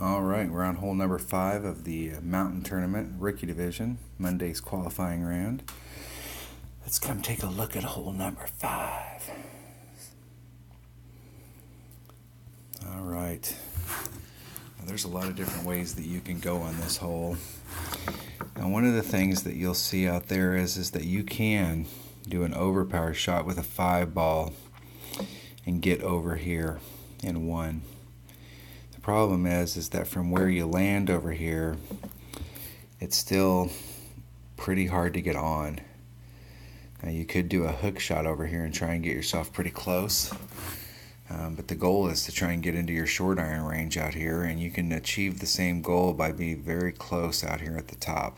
All right, we're on hole number 5 of the Mountain Tournament Rookie Division, Monday's qualifying round. Let's come take a look at hole number 5. All right. Now, there's a lot of different ways that you can go on this hole. Now, one of the things that you'll see out there is that you can do an overpower shot with a 5 ball and get over here in 1. The problem is that from where you land over here, it's still pretty hard to get on. Now, you could do a hook shot over here and try and get yourself pretty close, but the goal is to try and get into your short iron range out here, and you can achieve the same goal by being very close out here at the top,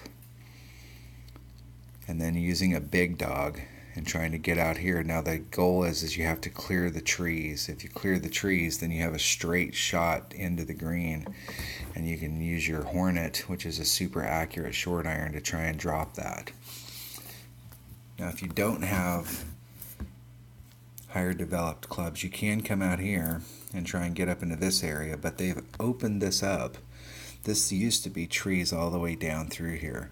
and then using a big dog and trying to get out here. Now the goal is you have to clear the trees. If you clear the trees, then you have a straight shot into the green, and you can use your Hornet, which is a super accurate short iron, to try and drop that. Now if you don't have higher developed clubs, you can come out here and try and get up into this area, but they've opened this up. This used to be trees all the way down through here,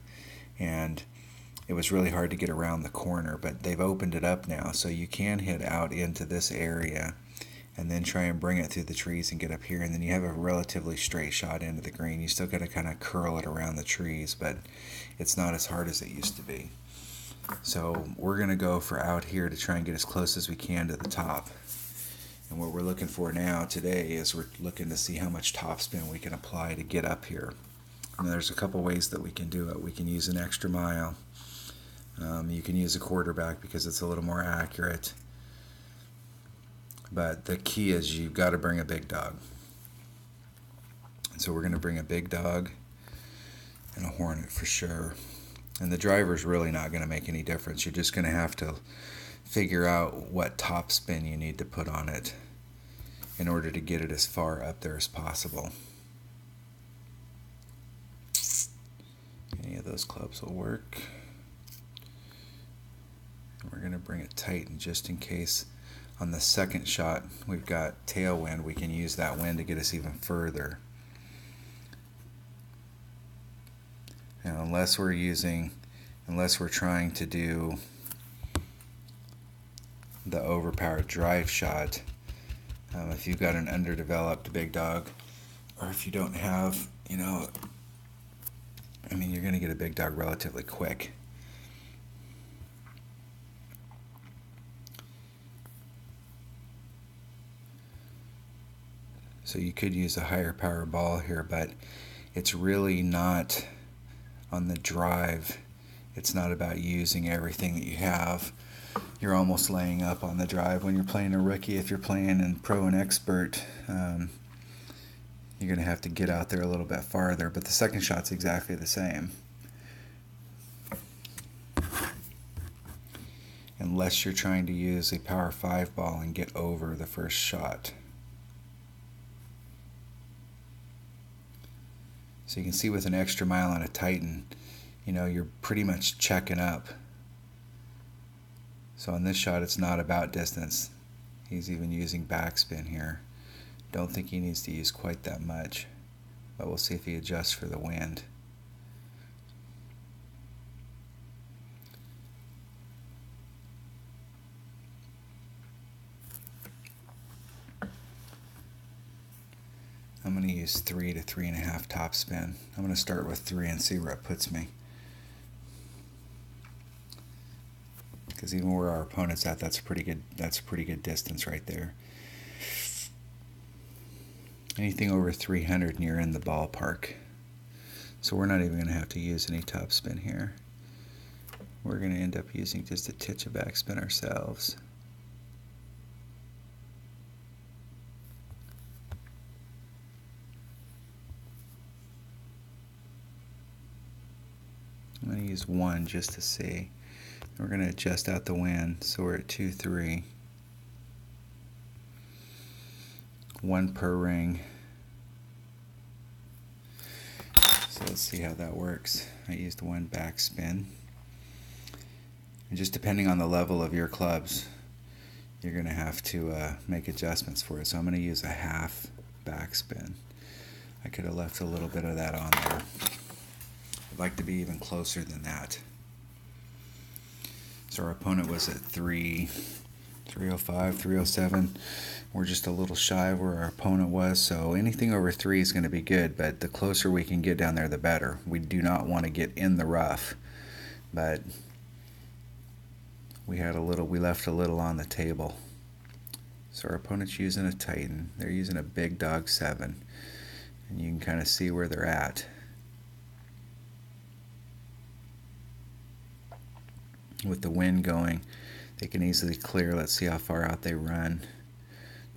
and it was really hard to get around the corner, but they've opened it up now, so you can hit out into this area and then try and bring it through the trees and get up here, and then you have a relatively straight shot into the green. You still got to kind of curl it around the trees, but it's not as hard as it used to be. So we're going to go for out here to try and get as close as we can to the top. And what we're looking for now today is we're looking to see how much topspin we can apply to get up here. And there's a couple ways that we can do it. We can use an extra mile. You can use a quarterback because it's a little more accurate. But the key is you've got to bring a big dog. So we're going to bring a big dog and a Hornet for sure. And the driver's really not going to make any difference. You're just going to have to figure out what top spin you need to put on it in order to get it as far up there as possible. Any of those clubs will work. We're going to bring it tight, and just in case on the second shot we've got tailwind, we can use that wind to get us even further. Now, unless we're trying to do the overpowered drive shot, if you've got an underdeveloped big dog, or if you don't have, you're going to get a big dog relatively quick. So you could use a higher power ball here, but it's really not on the drive. It's not about using everything that you have. You're almost laying up on the drive when you're playing a rookie. If you're playing in pro and expert, you're going to have to get out there a little bit farther, but the second shot's exactly the same. Unless you're trying to use a power 5 ball and get over the first shot. So you can see with an extra mile on a Titan, you're pretty much checking up. So on this shot, it's not about distance. He's even using backspin here. Don't think he needs to use quite that much, but we'll see if he adjusts for the wind. I'm going to use 3 to 3.5 topspin. I'm going to start with 3 and see where it puts me. Because even where our opponent's at, that's a pretty good distance right there. Anything over 300 and you're in the ballpark. So we're not even going to have to use any topspin here. We're going to end up using just a titch of backspin ourselves. I'm going to use 1 just to see. We're going to adjust out the wind, so we're at 2-3. 1 per ring. So let's see how that works. I used 1 backspin. And just depending on the level of your clubs, you're going to have to make adjustments for it. So I'm going to use a half backspin. I could have left a little bit of that on there. I'd like to be even closer than that. So our opponent was at 305, 307. We're just a little shy of where our opponent was, so anything over 3 is going to be good, but the closer we can get down there, the better. We do not want to get in the rough, but we left a little on the table. So our opponent's using a Titan. They're using a Big Dog 7, and you can kind of see where they're at. With the wind going, they can easily clear. Let's see how far out they run.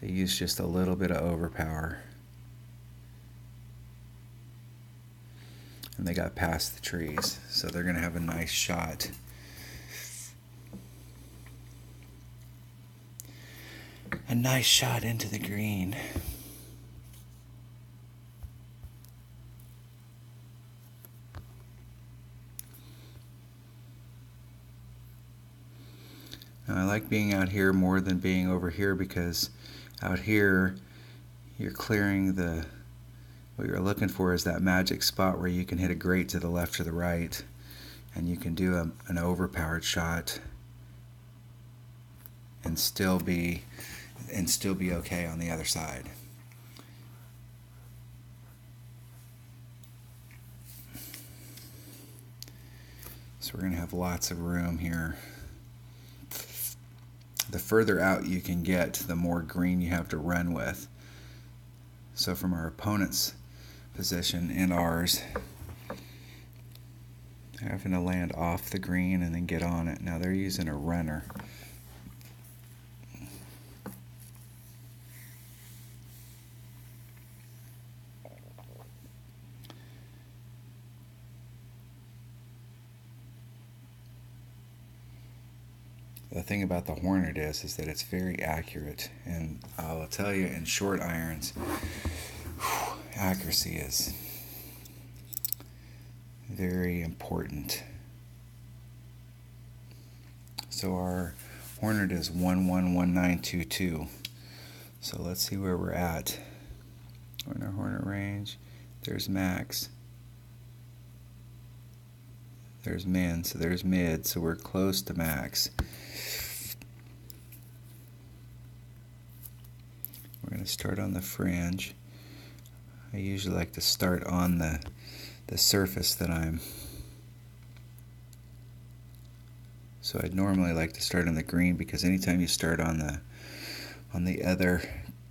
They use just a little bit of overpower. And they got past the trees, so they're going to have a nice shot. A nice shot into the green. Now, I like being out here more than being over here, because out here you're clearing what you're looking for is that magic spot where you can hit a grate to the left or the right, and you can do an overpowered shot and still be okay on the other side. So we're going to have lots of room here. The further out you can get, the more green you have to run with. So from our opponent's position and ours, they're having to land off the green and then get on it. Now they're using a runner. The thing about the Hornet is that it's very accurate, and I'll tell you, in short irons, accuracy is very important. So our Hornet is 111922. So let's see where we're at. We're in our Hornet range. There's max. There's min, so there's mid, so we're close to max. We're going to start on the fringe. I usually like to start on the surface that I'm. So I'd normally like to start on the green, because anytime you start on the other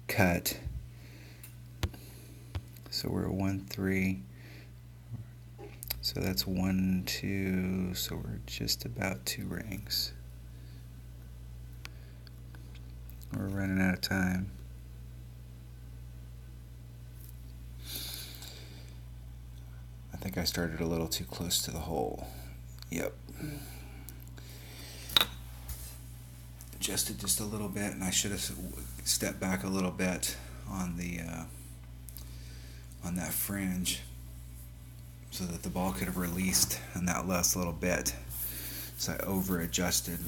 cut. So we're at 1-3. So that's 1-2. So we're just about 2 rings. We're running out of time. I think I started a little too close to the hole. Yep. Adjusted just a little bit, and I should have stepped back a little bit on that fringe, so that the ball could have released in that last little bit. So I over adjusted.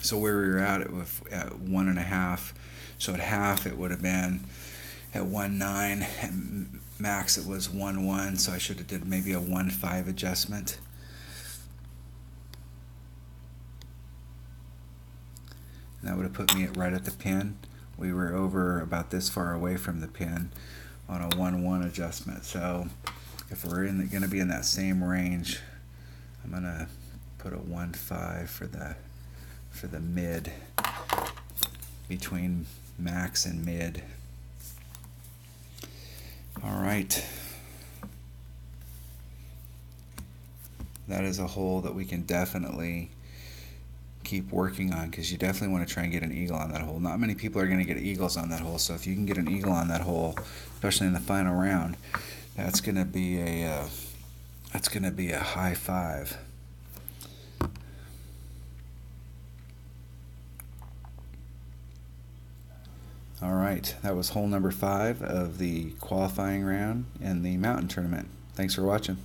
So where we were at 1.5. So at half it would have been at 1.9. At max it was 1.1. So I should have did maybe a 1.5 adjustment. And that would have put me right at the pin. We were over about this far away from the pin on a 1.1 adjustment. So if we're going to be in that same range, I'm going to put a 1.5 for the mid, between max and mid. All right. That is a hole that we can definitely keep working on, because you definitely want to try and get an eagle on that hole. Not many people are going to get eagles on that hole, so if you can get an eagle on that hole, especially in the final round, that's going to be a high five. All right, that was hole number 5 of the qualifying round in the mountain tournament. Thanks for watching.